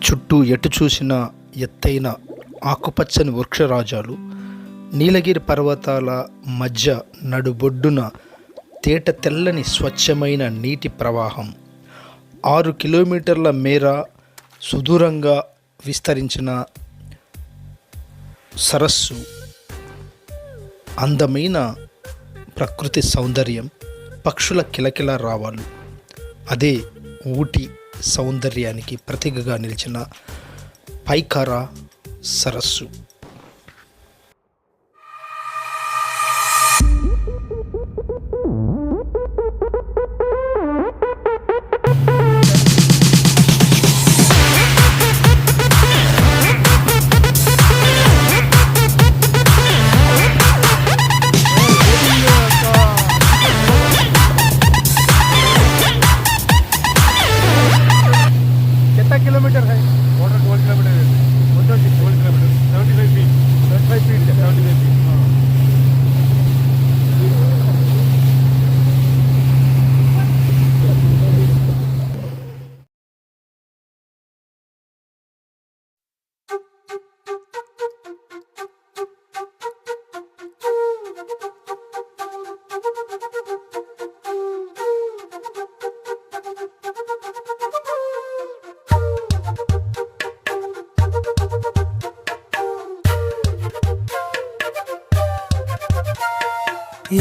చుట్టూ ఎటు చూసిన ఎత్తైన ఆకుపచ్చని వృక్షరాజాలు, నీలగిరి పర్వతాల మధ్య నడుబొడ్డున తేట తెల్లని స్వచ్ఛమైన నీటి ప్రవాహం, 6 కిలోమీటర్ల మేర సుదూరంగా విస్తరించిన సరస్సు, అందమైన ప్రకృతి సౌందర్యం, పక్షుల కిలకిల రావాలు, అదే ఊటీ సౌందర్యానికి ప్రతీకగా నిలిచిన పైకారా సరస్సు. किलोमीटर है वाटर 12 किलोमीटर है 12 किलोमीटर 75 फीट 75 फीट 75 फीट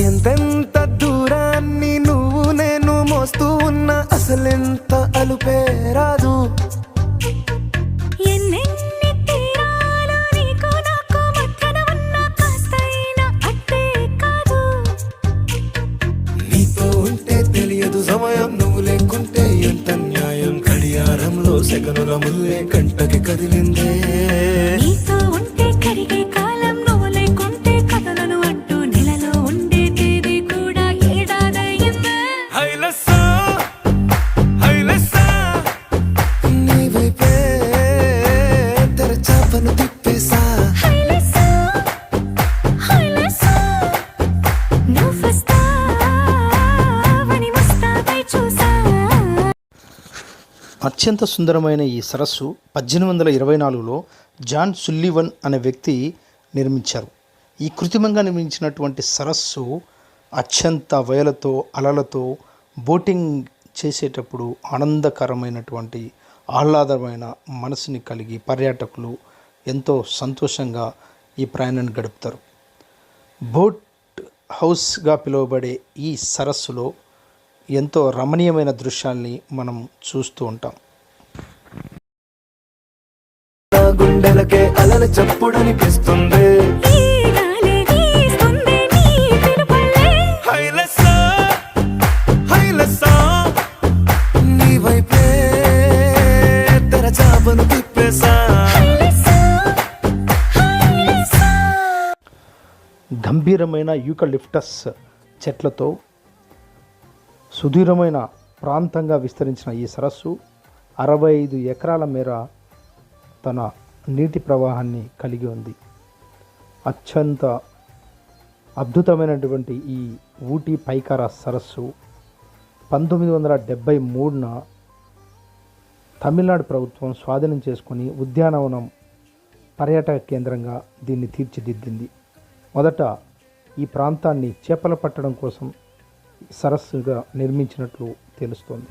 ఎంతెంత దూరాన్ని నువ్వు నేను మోస్తూ ఉన్నా అసలెంత అలుపే రాదు. ఎన్నెన్ని తీరాలు నీకు నాకు మధ్యన ఉన్న కాస్తైనా అట్టే కాదు. నీతో ఉంటే తెలియదు సమయం, నువ్వు లేకుంటే ఎంత న్యాయం. గడియారంలో సెకనుల ముల్లే కంటకి కదిలిందే. నీతో ఉంటే కరిగే కాలం, నువ్వు లేకుంటే కథలను అంటూ నెలలో ఉండే తేదీ కూడా ఏడాదయ్యిందే. హైలెస్సా హైలెస్సా నీ వైపే తెరచాపను తిప్పేసా. హైలెస్సా హైలెస్సా నువ్వు వస్తావని ముస్తాబై చూసా. అత్యంత సుందరమైన ఈ సరస్సు 1824లో జాన్ సుల్లివన్ అనే వ్యక్తి నిర్మించారు. ఈ కృత్రిమంగా నిర్మించినటువంటి సరస్సు అత్యంత వయలతో అలలతో బోటింగ్ చేసేటప్పుడు ఆనందకరమైనటువంటి ఆహ్లాదమైన మనసుని కలిగి పర్యాటకులు ఎంతో సంతోషంగా ఈ ప్రయాణాన్ని గడుపుతారు. బోట్ హౌస్గా పిలువబడే ఈ సరస్సులో ఎంతో రమణీయమైన దృశ్యాల్ని మనం చూస్తూ ఉంటాం. నా గుండెలకే అలల చప్పుడనిపిస్తుంది. ఈ గాలి వీస్తుంది నీ పిలుపులే. హైలెస్సా హైలెస్సా నీ వైపే తెరచాపను తిప్పేసా. హైలెస్సా హైలెస్సా గంభీరమైన యూకలిప్టస్ చెట్లతో సుదూరమైన ప్రాంతంగా విస్తరించిన ఈ సరస్సు 65 ఎకరాల మేర తన నీటి ప్రవాహాన్ని కలిగి ఉంది. అత్యంత అద్భుతమైనటువంటి ఈ ఊటీ పైకారా సరస్సు 1973న తమిళనాడు ప్రభుత్వం స్వాధీనం చేసుకొని ఉద్యానవనం పర్యాటక కేంద్రంగా దీన్ని తీర్చిదిద్దింది. మొదట ఈ ప్రాంతాన్ని చేపల పట్టడం కోసం సరస్సుగా నిర్మించినట్లు తెలుస్తోంది.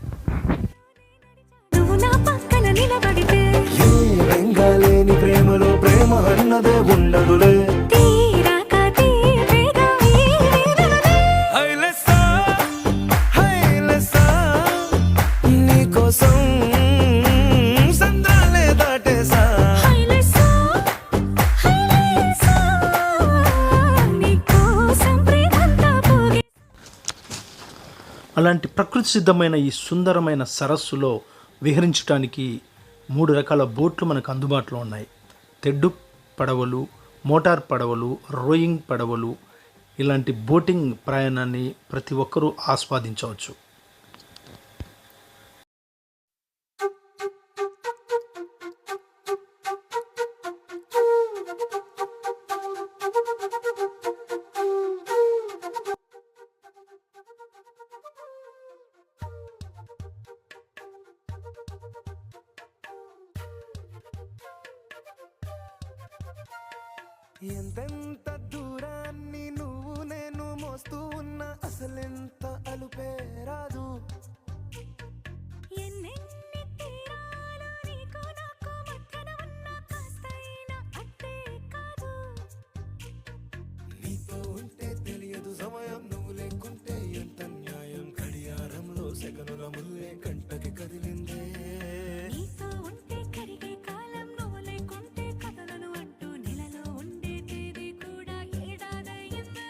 నువ్వు నా పక్కన నిలబడితే ఏ వెంగాలేని ప్రేమలో ప్రేమ అన్నదే ఉండదులే. తీరాక తీరేగా ఈ వేదనలే. హైలెస్సా హైలెస్సా నీకోసం సంద్రాలే దాటేసా. హైలెస్సా హైలెస్సా నీకోసం ప్రేమంతా పోగే. అలాంటి ప్రకృతి సిద్ధమైన ఈ సుందరమైన సరస్సులో విహరించడానికి 3 రకాల బోట్లు మనకు అందుబాటులో ఉన్నాయి. తెడ్డు పడవలు, మోటార్ పడవలు, రోయింగ్ పడవలు. ఇలాంటి బోటింగ్ ప్రయాణాన్ని ప్రతి ఒక్కరూ ఆస్వాదించవచ్చు. ఎంతెంత దూరాన్ని నువ్వు నేను మోస్తూ ఉన్నా అసలెంత అలుపే రాదు. ఎన్నెన్ని తీరాలు నీకు నాకు మధ్యన ఉన్న కాస్తైనా అట్టే కాదు. నీతో ఉంటే తెలియదు సమయం, నువ్వు లేకుంటే ఎంత న్యాయం. గడియారంలో సెకనుల ముల్లే కంటకి కదిలిందే. నీతో ఉంటే కరిగే కాలం, నువ్వు లేకుంటే కథలను అంటూ నెలలో ఉండే తేదీ కూడా ఏడాదయ్యిందే.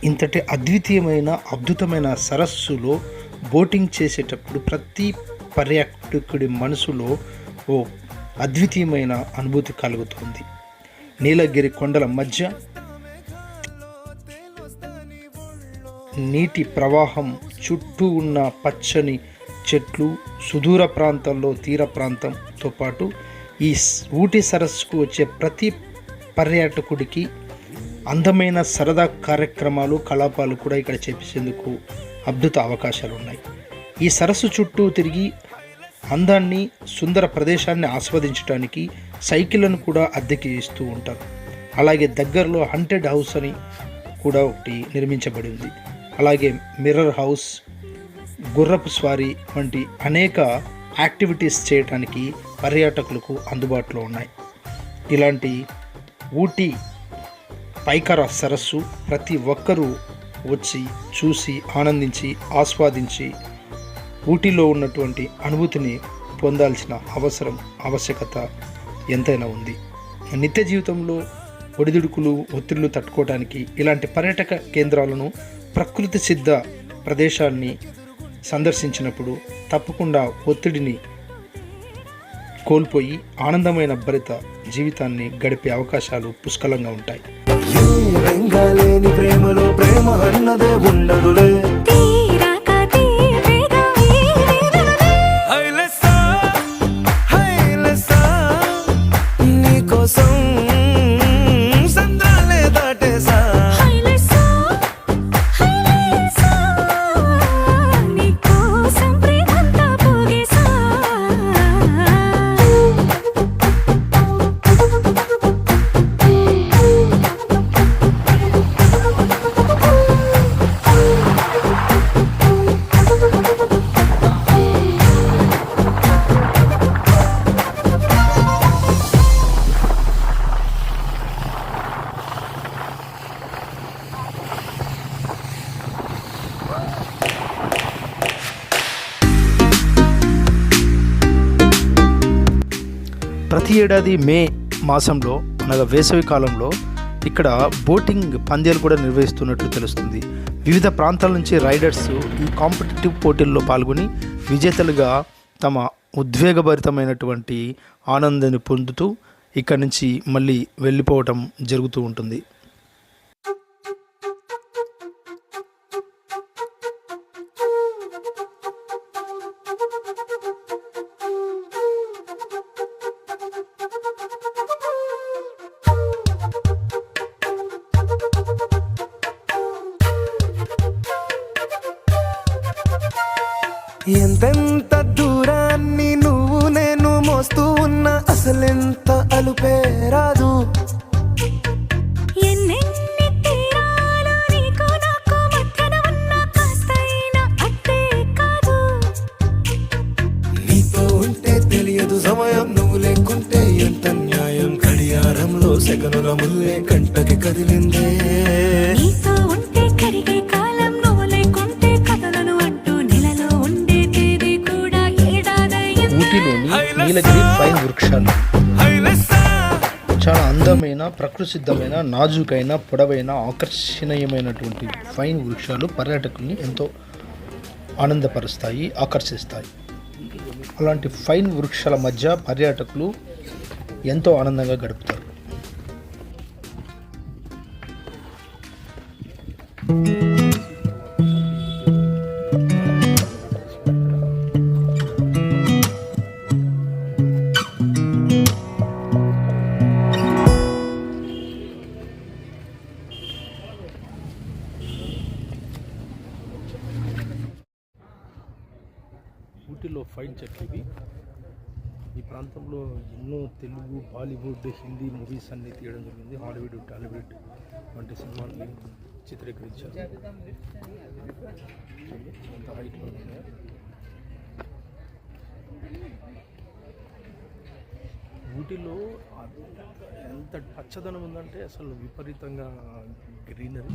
ఇంతటి అద్వితీయమైన అద్భుతమైన సరస్సులో బోటింగ్ చేసేటప్పుడు ప్రతి పర్యాటకుడి మనసులో ఓ అద్వితీయమైన అనుభూతి కలుగుతుంది. నీలగిరి కొండల మధ్య నీటి ప్రవాహం, చుట్టూ ఉన్న పచ్చని చెట్లు, సుదూర ప్రాంతాల్లో తీర ప్రాంతంతో పాటు ఈ ఊటీ సరస్సుకు వచ్చే ప్రతి పర్యాటకుడికి అందమైన సరదా కార్యక్రమాలు, కలాపాలు కూడా ఇక్కడ చేపించేందుకు అద్భుత అవకాశాలు ఉన్నాయి. ఈ సరస్సు చుట్టూ తిరిగి అందాన్ని, సుందర ప్రదేశాన్ని ఆస్వాదించడానికి సైకిళ్లను కూడా అద్దెకి ఇస్తూ ఉంటారు. అలాగే దగ్గరలో హంటెడ్ హౌస్ అని కూడా ఒకటి నిర్మించబడి ఉంది. అలాగే మిర్రర్ హౌస్, గుర్రపు స్వారీ వంటి అనేక యాక్టివిటీస్ చేయడానికి పర్యాటకులకు అందుబాటులో ఉన్నాయి. ఇలాంటి ఊటీ పైకర సరస్సు ప్రతి ఒక్కరూ వచ్చి చూసి ఆనందించి ఆస్వాదించి ఊటీలో ఉన్నటువంటి అనుభూతిని పొందాల్సిన ఆవశ్యకత ఎంతైనా ఉంది. నిత్య జీవితంలో ఒడిదుడుకులు, ఒత్తిళ్లు తట్టుకోవడానికి ఇలాంటి పర్యాటక కేంద్రాలను, ప్రకృతి సిద్ధ ప్రదేశాన్ని సందర్శించినప్పుడు తప్పకుండా ఒత్తిడిని కోల్పోయి ఆనందమైన భరిత జీవితాన్ని గడిపే అవకాశాలు పుష్కలంగా ఉంటాయి. లేని ప్రేమలో ప్రేమ అన్నదే ఉండదులే. తీరాక తీరేగా ఈ వేదనలే. నీకోసం సంద్రాలే దాటేసా. హైలెస్సా, హైలెస్సా, నీకోసం ప్రేమంతా పోగేసా. ప్రతి ఏడాది మే మాసంలో అనగా వేసవి కాలంలో ఇక్కడ బోటింగ్ పంద్యాలు కూడా నిర్వహిస్తున్నట్లు తెలుస్తుంది. వివిధ ప్రాంతాల నుంచి రైడర్స్ ఈ కాంపిటేటివ్ పోటీల్లో పాల్గొని విజేతలుగా తమ ఉద్వేగభరితమైనటువంటి ఆనందాన్ని పొందుతూ ఇక్కడి నుంచి మళ్ళీ వెళ్ళిపోవటం జరుగుతూ ఉంటుంది. ఎంతెంత దూరాన్ని నువ్వు నేను మోస్తూ ఉన్నా అసలెంత అలుపే రాదు. ఎన్నెన్ని తీరాలు నీకు నాకు మధ్యన ఉన్న కాస్తైనా అట్టే కాదు. నీతో ఉంటే తెలియదు సమయం, నువ్వు లేకుంటే ఎంత న్యాయం. గడియారంలో సెకనుల ముల్లే కంటకి కదిలిందే. నీతో ఉంటే కరిగే కాలం, నువ్వు లేకుంటే కథలను అంటూ నెలలో ఉండే తేదీ కూడా ఏడాదయ్యిందే. ఊటీలోని నీలగిరి పైన్ వృక్షాలు చాలా అందమైన, ప్రకృతి సిద్ధమైన, నాజుకైన, పొడవైన, ఆకర్షణీయమైనటువంటి పైన్ వృక్షాలు పర్యాటకుల్ని ఎంతో ఆనందపరుస్తాయి, ఆకర్షిస్తాయి. అలాంటి పైన్ వృక్షాల మధ్య పర్యాటకులు ఎంతో ఆనందంగా గడుపుతారు. చెట్లు ఇవి. ఈ ప్రాంతంలో ఎన్నో తెలుగు, బాలీవుడ్, హిందీ మూవీస్ అన్నీ తీయడం జరిగింది. హాలీవుడ్, టాలీవుడ్ వంటి సినిమాలు చిత్రీకరించారు. ఎంత హైట్లో ఉన్నాయో. ఊటీలో ఎంత పచ్చదనం ఉందంటే అసలు విపరీతంగా గ్రీనరీ.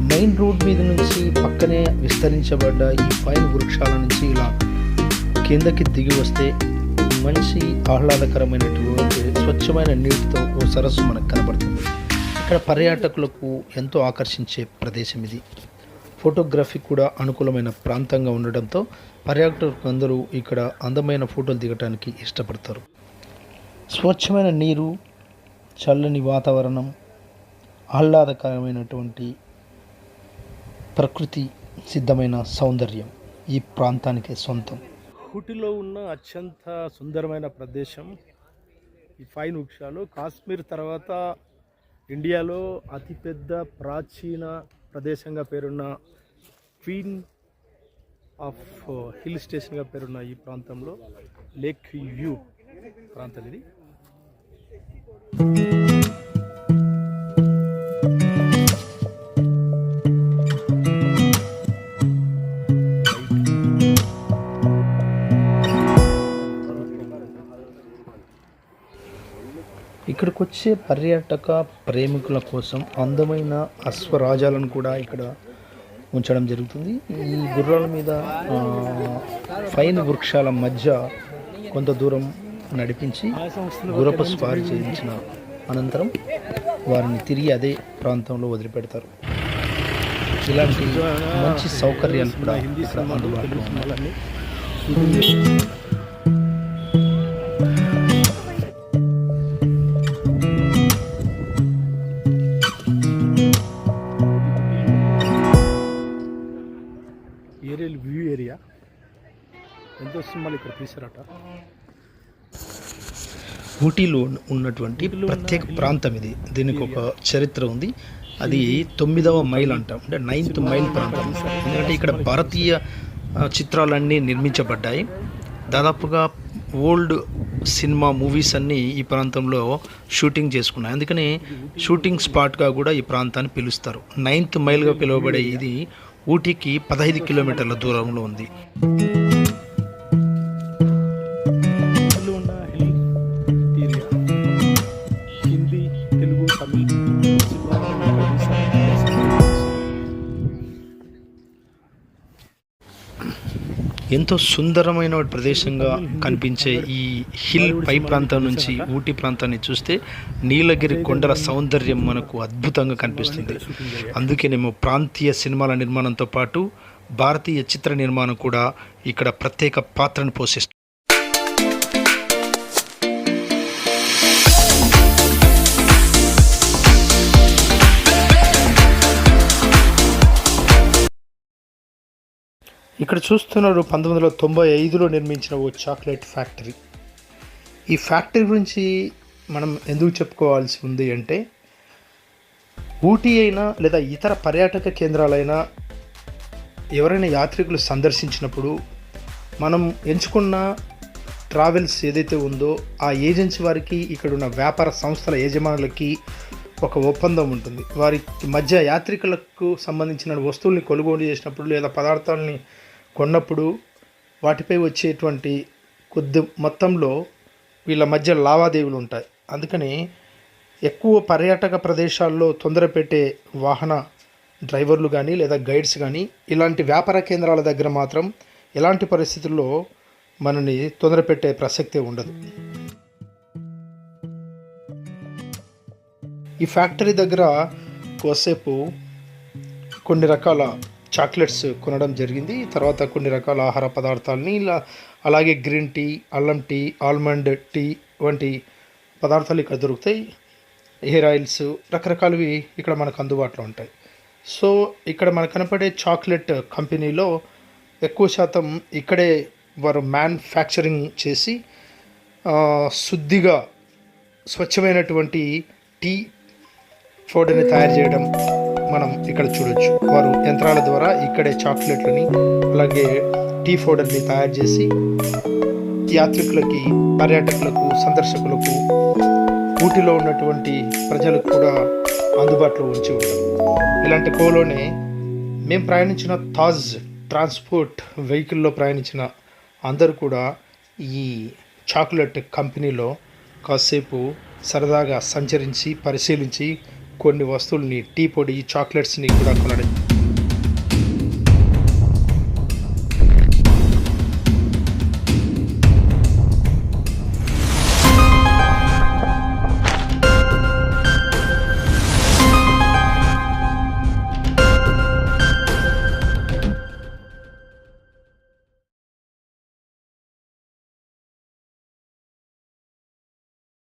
మెయిన్ రోడ్ మీద నుంచి పక్కనే విస్తరించబడ్డ ఈ పైన్ వృక్షాల నుంచి ఇలా కిందకి దిగి వస్తే మంచి ఆహ్లాదకరమైనటువంటి స్వచ్ఛమైన నీటితో ఓ సరస్సు మనకు కనబడుతుంది. ఇక్కడ పర్యాటకులకు ఎంతో ఆకర్షించే ప్రదేశం ఇది. ఫోటోగ్రఫీ కూడా అనుకూలమైన ప్రాంతంగా ఉండడంతో పర్యాటకులు అందరూ ఇక్కడ అందమైన ఫోటోలు దిగడానికి ఇష్టపడతారు. స్వచ్ఛమైన నీరు, చల్లని వాతావరణం, ఆహ్లాదకరమైనటువంటి ప్రకృతి సిద్ధమైన సౌందర్యం ఈ ప్రాంతానికి సొంతం. ఊటీలో ఉన్న అత్యంత సుందరమైన ప్రదేశం ఈ పైన్ వృక్షాలు. కాశ్మీర్ తర్వాత ఇండియాలో అతిపెద్ద ప్రాచీన ప్రదేశంగా పేరున్న క్వీన్ ఆఫ్ హిల్ స్టేషన్గా పేరున్న ఈ ప్రాంతంలో లేక్ వ్యూ ప్రాంతం ఇది. ఇక్కడికి వచ్చే పర్యాటక ప్రేమికుల కోసం అందమైన అశ్వరాజాలను కూడా ఇక్కడ ఉంచడం జరుగుతుంది. ఈ గుర్రాల మీద పైన వృక్షాల మధ్య కొంత దూరం నడిపించి గుర్రపు స్వారీ చేయించిన అనంతరం వారిని తిరిగి అదే ప్రాంతంలో వదిలిపెడతారు. ఇలాంటి మంచి సౌకర్యాలు కూడా ఇక్కడ అందుబాటులో ఉన్నాయి. ఏరియల్ వ్యూ ఏరియా ఎంతో సినిమాలు ఇక్కడ తీశారట. ఊటీలో ఉన్నటువంటి ప్రత్యేక ప్రాంతం ఇది. దీనికి ఒక చరిత్ర ఉంది. అది 9వ మైల్ అంటాం, అంటే 9th మైల్ ప్రాంతం. ఎందుకంటే ఇక్కడ భారతీయ చిత్రాలన్నీ నిర్మించబడ్డాయి. దాదాపుగా ఓల్డ్ సినిమా మూవీస్ అన్నీ ఈ ప్రాంతంలో షూటింగ్ చేసుకున్నాయి. అందుకని షూటింగ్ స్పాట్గా కూడా ఈ ప్రాంతాన్ని పిలుస్తారు. 9th మైల్గా పిలువబడే ఇది ఊటీకి 15 కిలోమీటర్ల దూరంలో ఉంది. హిందీ, తెలుగు, తమిళ్ ఎంతో సుందరమైన ప్రదేశంగా కనిపించే ఈ హిల్ పై ప్రాంతం నుంచి ఊటీ ప్రాంతాన్ని చూస్తే నీలగిరి కొండల సౌందర్యం మనకు అద్భుతంగా కనిపిస్తుంది. అందుకేనేమో ప్రాంతీయ సినిమాల నిర్మాణంతో పాటు భారతీయ చిత్ర నిర్మాణం కూడా ఇక్కడ ప్రత్యేక పాత్రను పోషిస్తుంది. ఇక్కడ చూస్తున్నారు 1995లో నిర్మించిన ఓ చాక్లెట్ ఫ్యాక్టరీ. ఈ ఫ్యాక్టరీ గురించి మనం ఎందుకు చెప్పుకోవాల్సి ఉంది అంటే, ఊటీ అయినా లేదా ఇతర పర్యాటక కేంద్రాలైనా ఎవరైనా యాత్రికులు సందర్శించినప్పుడు మనం ఎంచుకున్న ట్రావెల్స్ ఏదైతే ఉందో ఆ ఏజెన్సీ వారికి ఇక్కడున్న వ్యాపార సంస్థల యజమానులకి ఒక ఒప్పందం ఉంటుంది. వారి మధ్య యాత్రికులకు సంబంధించిన వస్తువుల్ని కొనుగోలు చేసినప్పుడు లేదా పదార్థాలని కొన్నప్పుడు వాటిపై వచ్చేటువంటి కొద్ది మొత్తంలో వీళ్ళ మధ్య లావాదేవీలు ఉంటాయి. అందుకని ఎక్కువ పర్యాటక ప్రదేశాల్లో తొందర పెట్టే వాహన డ్రైవర్లు కానీ లేదా గైడ్స్ కానీ ఇలాంటి వ్యాపార కేంద్రాల దగ్గర మాత్రం ఎలాంటి పరిస్థితుల్లో మనని తొందర పెట్టే ప్రసక్తే ఉండదు. ఈ ఫ్యాక్టరీ దగ్గర కోసేపు కొన్ని రకాల చాక్లెట్స్ కొనడం జరిగింది. తర్వాత కొన్ని రకాల ఆహార పదార్థాలని అలాగే గ్రీన్ టీ, అల్లం టీ, ఆల్మండ్ టీ వంటి పదార్థాలు ఇక్కడ దొరుకుతాయి. హెయిర్ ఆయిల్స్ రకరకాలవి ఇక్కడ మనకు అందుబాటులో ఉంటాయి. సో ఇక్కడ మనకు కనపడే చాక్లెట్ కంపెనీలో ఎక్కువ శాతం ఇక్కడే వారు మ్యానుఫ్యాక్చరింగ్ చేసి శుద్ధిగా స్వచ్ఛమైనటువంటి టీ పౌడర్ని తయారు చేయడం మనం ఇక్కడ చూడొచ్చు. వారు యంత్రాల ద్వారా ఇక్కడే చాక్లెట్లని అలాగే టీ పౌడర్ని తయారు చేసి యాత్రికులకి, పర్యాటకులకు, సందర్శకులకు, ఊటీలో ఉన్నటువంటి ప్రజలకు కూడా అందుబాటులో ఉంచి ఉంటాం. ఇలాంటి కోలోనే మేము ప్రయాణించిన తాజ్ ట్రాన్స్పోర్ట్ వెహికల్లో ప్రయాణించిన అందరూ కూడా ఈ చాక్లెట్ కంపెనీలో కాసేపు సరదాగా సంచరించి పరిశీలించి కొన్ని వస్తువుల్ని, టీ పొడి, చాక్లెట్స్ని కూడా కొనడం